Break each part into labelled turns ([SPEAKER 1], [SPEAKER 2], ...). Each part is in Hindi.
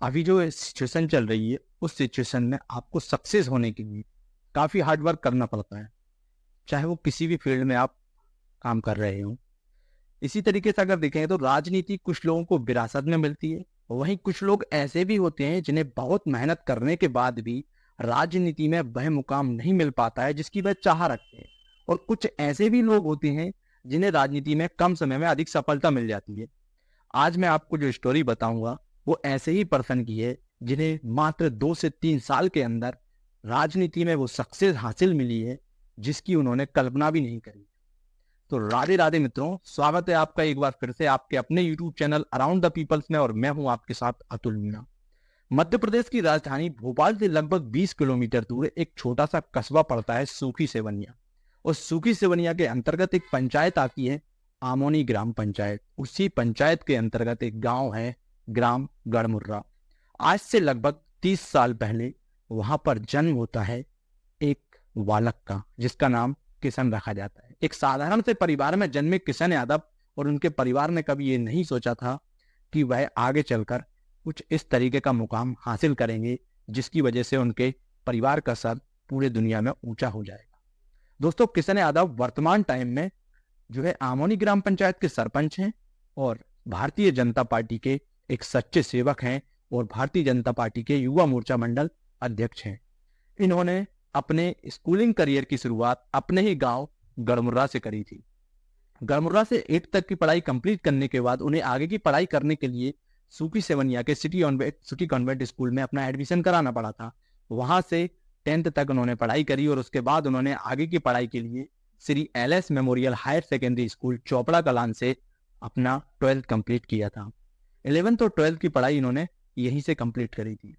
[SPEAKER 1] अभी जो सिचुएशन चल रही है उस सिचुएशन में आपको सक्सेस होने के लिए काफी हार्ड वर्क करना पड़ता है, चाहे वो किसी भी फील्ड में आप काम कर रहे हो। इसी तरीके से अगर देखें तो राजनीति कुछ लोगों को विरासत में मिलती है, वहीं कुछ लोग ऐसे भी होते हैं जिन्हें बहुत मेहनत करने के बाद भी राजनीति में वह मुकाम नहीं मिल पाता है जिसकी वह चाह रखते हैं। और कुछ ऐसे भी लोग होते हैं जिन्हें राजनीति में कम समय में अधिक सफलता मिल जाती है। आज मैं आपको जो स्टोरी बताऊंगा वो ऐसे ही पर्सन की है जिन्हें मात्र 2 से 3 साल के अंदर राजनीति में वो सक्सेस हासिल मिली है जिसकी उन्होंने कल्पना भी नहीं करी। तो राधे राधे मित्रों, स्वागत है आपका एक बार फिर से आपके अपने YouTube channel around the peoples में, और मैं हूं आपके साथ अतुल मीणा। मध्य प्रदेश की राजधानी भोपाल से लगभग 20 किलोमीटर दूर एक छोटा सा कस्बा पड़ता है सूखी सेवनिया। और सूखी सेवनिया के अंतर्गत एक पंचायत आती है, आमोनी ग्राम पंचायत। उसी पंचायत के अंतर्गत एक गांव है, ग्राम गढ़मुर्रा। आज से लगभग 30 साल पहले वहां पर जन्म होता है एक बालक का, जिसका नाम किशन रखा जाता है। एक साधारण से परिवार में जन्मे किशन यादव और उनके परिवार ने कभी ये नहीं सोचा था कि वह आगे चलकर कुछ इस तरीके का मुकाम हासिल करेंगे जिसकी वजह से उनके परिवार का सर पूरे दुनिया में ऊंचा हो जाएगा। दोस्तों, किशन यादव वर्तमान टाइम में जो है आमोनी ग्राम पंचायत के सरपंच हैं और भारतीय जनता पार्टी के एक सच्चे सेवक हैं और भारतीय जनता पार्टी के युवा मोर्चा मंडल अध्यक्ष हैं। इन्होंने अपने स्कूलिंग करियर की शुरुआत अपने ही गांव गढ़मुर्रा से करी थी। गढ़मुर्रा से 8 तक की पढ़ाई कंप्लीट करने के बाद उन्हें आगे की पढ़ाई करने के लिए सूखी सेवनिया के सिटी कॉन्वेंट स्कूल में अपना एडमिशन कराना पड़ा था। वहां से 10th तक उन्होंने पढ़ाई करी और उसके बाद उन्होंने आगे की पढ़ाई के लिए Shri LS memorial higher secondary school Chopra Kalan से अपना 12th कंप्लीट किया था। 11th और 12th की पढ़ाई इन्होंने यहीं से कंप्लीट करी थी।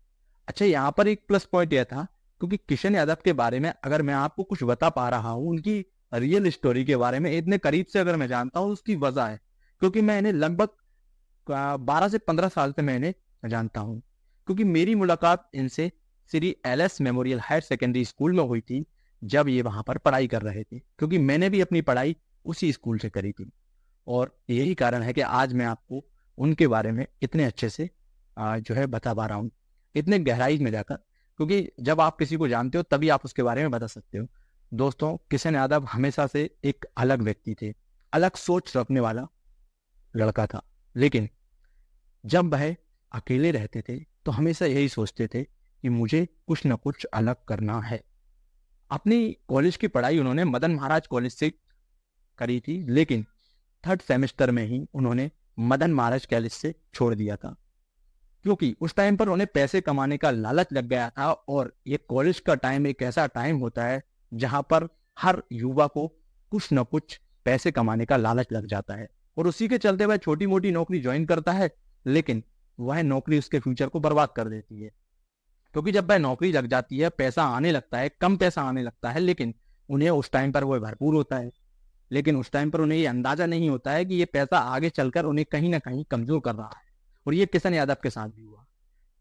[SPEAKER 1] अच्छा, यहाँ पर एक प्लस पॉइंट यह था क्योंकि किशन यादव के बारे में अगर मैं आपको कुछ बता पा रहा हूँ, उनकी रियल स्टोरी के बारे में इतने करीब से अगर मैं जानता हूँ, उसकी वजह है क्योंकि मैं इन्हें लगभग 12 से 15 साल से मैं इन्हें जानता हूँ। क्योंकि मेरी मुलाकात इनसे Shri LS memorial higher secondary school में हुई थी जब ये वहां पर पढ़ाई कर रहे थे, क्योंकि मैंने भी अपनी पढ़ाई उसी स्कूल से करी थी। और यही कारण है कि आज मैं आपको उनके बारे में इतने अच्छे से जो है बता पा रहा हूँ, इतने गहराई में जाकर, क्योंकि जब आप किसी को जानते हो तभी आप उसके बारे में बता सकते हो। दोस्तों, किशन यादव हमेशा से एक अलग व्यक्ति थे, अलग सोच रखने वाला लड़का था। लेकिन जब वह अकेले रहते थे तो हमेशा यही सोचते थे कि मुझे कुछ न कुछ अलग करना है। अपनी कॉलेज की पढ़ाई उन्होंने मदन महाराज कॉलेज से करी थी, लेकिन 3rd सेमेस्टर में ही उन्होंने मदन महाराज कॉलेज से छोड़ दिया था, क्योंकि उस टाइम पर उन्हें पैसे कमाने का लालच लग गया था। और ये कॉलेज का टाइम एक ऐसा टाइम होता है जहां पर हर युवा को कुछ न कुछ पैसे कमाने का लालच लग जाता है, और उसी के चलते वह छोटी मोटी नौकरी ज्वाइन करता है, लेकिन वह नौकरी उसके फ्यूचर को बर्बाद कर देती है। क्योंकि जब वह नौकरी लग जाती है, पैसा आने लगता है, कम पैसा आने लगता है, लेकिन उन्हें उस टाइम पर वह भरपूर होता है। लेकिन उस टाइम पर उन्हें ये अंदाजा नहीं होता है कि ये पैसा आगे चलकर उन्हें कहीं ना कहीं कमजोर कर रहा है। और ये किशन यादव के साथ भी हुआ।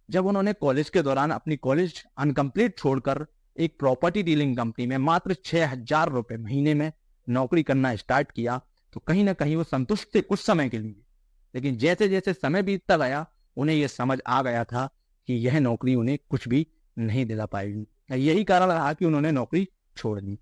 [SPEAKER 1] जब उन्होंने कॉलेज के दौरान अपनी कॉलेज अनकम्प्लीट छोड़कर एक प्रॉपर्टी डीलिंग कंपनी में मात्र 6,000 रुपए महीने में नौकरी करना स्टार्ट किया, तो कहीं ना कहीं वो संतुष्ट थे कुछ समय के लिए। लेकिन जैसे जैसे समय बीतता गया, उन्हें यह समझ आ गया था कि यह नौकरी उन्हें कुछ भी नहीं दिला पाएगी। यही कारण रहा कि उन्होंने नौकरी छोड़ दी।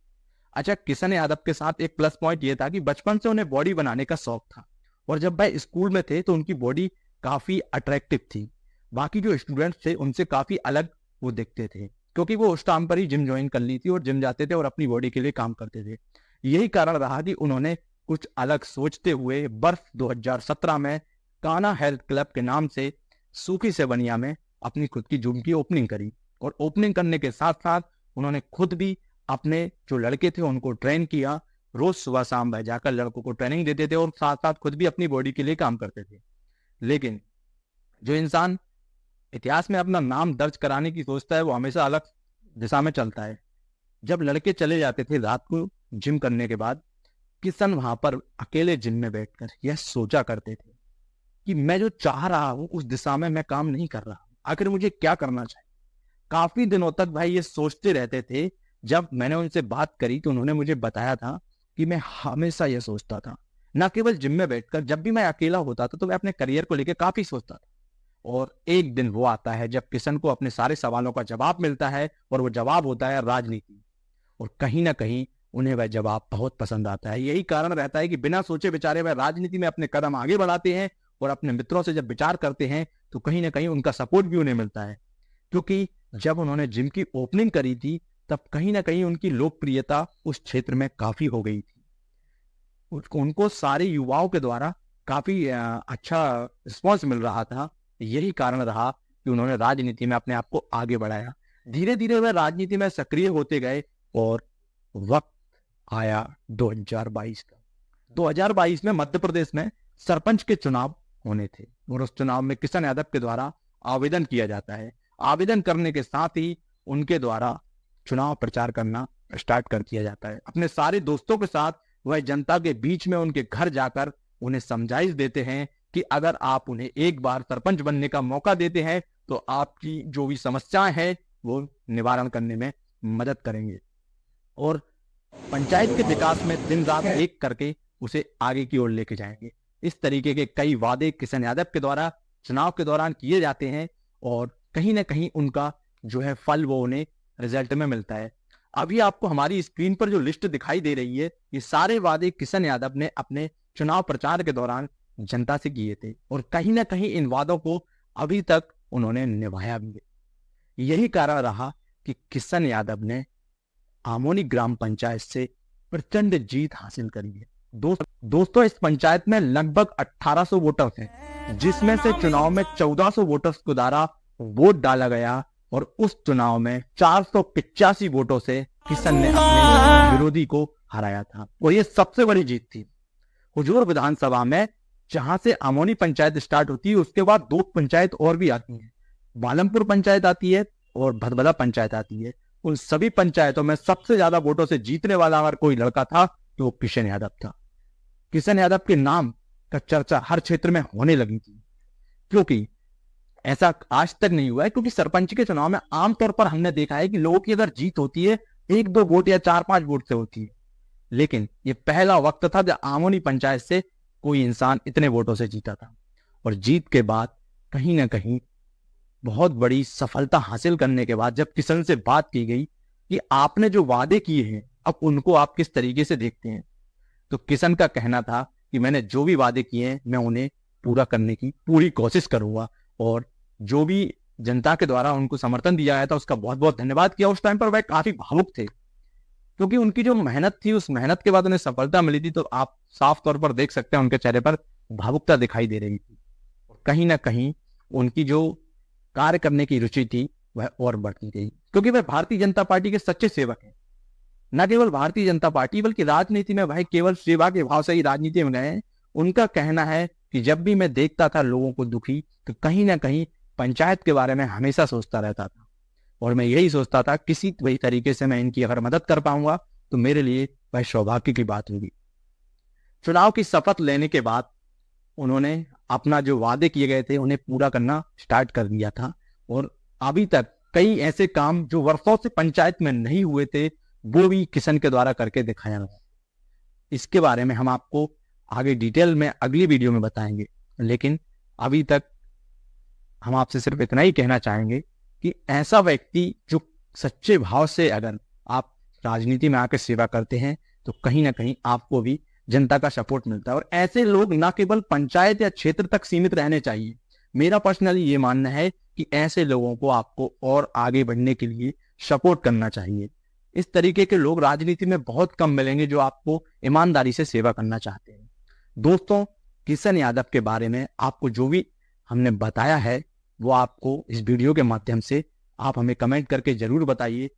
[SPEAKER 1] अच्छा, किशन यादव के साथ एक प्लस पॉइंट यह था कि बचपन से उन्हें बॉडी बनाने का शौक था, और जब वह स्कूल में थे तो उनकी बॉडी काफी अट्रैक्टिव थी। बाकी जो स्टूडेंट्स थे उनसे काफी अलग वो दिखते थे, क्योंकि वो उस टाइम पर ही जिम ज्वाइन कर ली थी और जिम जाते थे और अपनी बॉडी के लिए काम करते थे। यही कारण रहा कि उन्होंने कुछ अलग सोचते हुए वर्ष 2017 में काना हेल्थ क्लब के नाम से सूखी सेवनिया में अपनी खुद की जिम की ओपनिंग करी। और ओपनिंग करने के साथ साथ उन्होंने खुद भी अपने जो लड़के थे उनको ट्रेन किया। रोज सुबह शाम वह जाकर लड़कों को ट्रेनिंग देते थे और साथ साथ खुद भी अपनी बॉडी के लिए काम करते थे। लेकिन जो इंसान इतिहास में अपना नाम दर्ज कराने की सोचता है वो हमेशा अलग दिशा में चलता है। जब लड़के चले जाते थे रात को जिम करने के बाद, किशन वहां पर अकेले जिम में बैठकर यह सोचा करते थे कि मैं जो चाह रहा हूं उस दिशा में मैं काम नहीं कर रहा, आखिर मुझे क्या करना चाहिए। काफी दिनों तक भाई ये सोचते रहते थे। जब मैंने उनसे बात करी तो उन्होंने मुझे बताया था कि मैं हमेशा यह सोचता था, न केवल जिम में बैठकर, जब भी मैं अकेला होता था तो मैं अपने करियर को लेकर काफी सोचता था। और एक दिन वो आता है जब किशन को अपने सारे सवालों का जवाब मिलता है, और वो जवाब होता है राजनीति। और कहीं ना कहीं उन्हें वह जवाब बहुत पसंद आता है। यही कारण रहता है कि बिना सोचे विचारे वह राजनीति में अपने कदम आगे बढ़ाते हैं, और अपने मित्रों से जब विचार करते हैं तो कहीं ना कहीं उनका सपोर्ट भी उन्हें मिलता है। क्योंकि जब उन्होंने जिम की ओपनिंग करी थी तब कहीं ना कहीं उनकी लोकप्रियता उस क्षेत्र में काफी हो गई थी। उनको सारे युवाओं के द्वारा काफी अच्छा रिस्पॉन्स मिल रहा था। यही कारण रहा कि उन्होंने राजनीति में अपने आप को आगे बढ़ाया। धीरे धीरे वह राजनीति में सक्रिय होते गए, और वक्त आया 2022 का। 2022 में मध्य प्रदेश में सरपंच के चुनाव होने थे, और उस चुनाव में किशन यादव के द्वारा आवेदन किया जाता है। आवेदन करने के साथ ही उनके द्वारा चुनाव प्रचार करना स्टार्ट कर दिया जाता है। अपने सारे दोस्तों के साथ वह जनता के बीच में उनके घर जाकर उन्हें समझाइश देते हैं कि अगर आप उन्हें एक बार सरपंच बनने का मौका देते हैं तो आपकी जो भी समस्याएं हैं वो निवारण करने में मदद करेंगे, और पंचायत के विकास में दिन रात एक करके उसे आगे की ओर लेके जाएंगे। इस तरीके के कई वादे किशन यादव के द्वारा चुनाव के दौरान किए जाते हैं, और कहीं ना कहीं उनका जो है फल वो उन्हें रिजल्ट में मिलता है। अभी आपको हमारी स्क्रीन पर जो लिस्ट दिखाई दे रही है, ये सारे वादे किशन यादव ने अपने चुनाव प्रचार के दौरान जनता से किए थे, और कहीं ना कहीं इन वादों को अभी तक उन्होंने निभाया भी है। यही कारण रहा कि किशन यादव ने आमोनी ग्राम पंचायत से प्रचंड जीत हासिल करी है। दोस्तों इस पंचायत में लगभग 1800 वोटर्स हैं, जिसमें से चुनाव में 1400 वोटर्स को द्वारा वोट डाला गया, और उस चुनाव में 485 वोटों से किशन ने अपने विरोधी को हराया था, और ये सबसे बड़ी जीत थी। हुजूर विधानसभा में जहां से आमोनी पंचायत स्टार्ट होती है, उसके बाद दो पंचायत और भी आती हैं। बालमपुर पंचायत आती है और भदभदा पंचायत आती है। उन सभी पंचायतों में सबसे ज्यादा वोटों से जीतने वाला अगर कोई लड़का था तो वो किशन यादव था। किशन यादव के नाम का चर्चा हर क्षेत्र में होने लगी थी, क्योंकि ऐसा आज तक नहीं हुआ है। क्योंकि सरपंच के चुनाव में आमतौर पर हमने देखा है कि लोगों की अगर जीत होती है 1-2 वोट या 4-5 वोट से होती है, लेकिन ये पहला वक्त था जब आमोनी पंचायत से कोई इंसान इतने वोटों से जीता था। और जीत के बाद कहीं ना कहीं बहुत बड़ी सफलता हासिल करने के बाद जब किशन से बात की गई कि आपने जो वादे किए हैं अब उनको आप किस तरीके से देखते हैं, तो किशन का कहना था कि मैंने जो भी वादे किए हैं मैं उन्हें पूरा करने की पूरी कोशिश करूंगा, और जो भी जनता के द्वारा उनको समर्थन दिया गया था उसका बहुत बहुत धन्यवाद किया। उस टाइम पर वह काफी भावुक थे, क्योंकि उनकी जो मेहनत थी उस मेहनत के बाद उन्हें सफलता मिली थी, तो आप साफ तौर पर देख सकते हैं उनके चेहरे पर भावुकता दिखाई दे रही थी। कहीं ना कहीं उनकी जो कार्य करने की रुचि थी वह और बढ़ती गई, क्योंकि वह भारतीय जनता पार्टी के सच्चे सेवक हैं। न केवल भारतीय जनता पार्टी बल्कि राजनीति में वह केवल सेवा के भाव से ही राजनीति में गए। उनका कहना है कि जब भी मैं देखता था लोगों को दुखी, तो कहीं ना कहीं पंचायत के बारे में हमेशा सोचता रहता था, और मैं यही सोचता था किसी वही तरीके से मैं इनकी अगर मदद कर पाऊंगा तो मेरे लिए वह सौभाग्य की बात होगी। चुनाव की शपथ लेने के बाद उन्होंने अपना जो वादे किए गए थे उन्हें पूरा करना स्टार्ट कर दिया था, और अभी तक कई ऐसे काम जो वर्षों से पंचायत में नहीं हुए थे वो भी किशन के द्वारा करके दिखाया गया। इसके बारे में हम आपको आगे डिटेल में अगली वीडियो में बताएंगे, लेकिन अभी तक हम आपसे सिर्फ इतना ही कहना चाहेंगे कि ऐसा व्यक्ति जो सच्चे भाव से अगर आप राजनीति में आकर सेवा करते हैं तो कहीं ना कहीं आपको भी जनता का सपोर्ट मिलता है, और ऐसे लोग ना केवल पंचायत या क्षेत्र तक सीमित रहने चाहिए। मेरा पर्सनली ये मानना है कि ऐसे लोगों को आपको और आगे बढ़ने के लिए सपोर्ट करना चाहिए। इस तरीके के लोग राजनीति में बहुत कम मिलेंगे जो आपको ईमानदारी से सेवा करना चाहते हैं। दोस्तों किशन यादव के बारे में आपको जो भी हमने बताया है वो आपको इस वीडियो के माध्यम से आप हमें कमेंट करके जरूर बताइए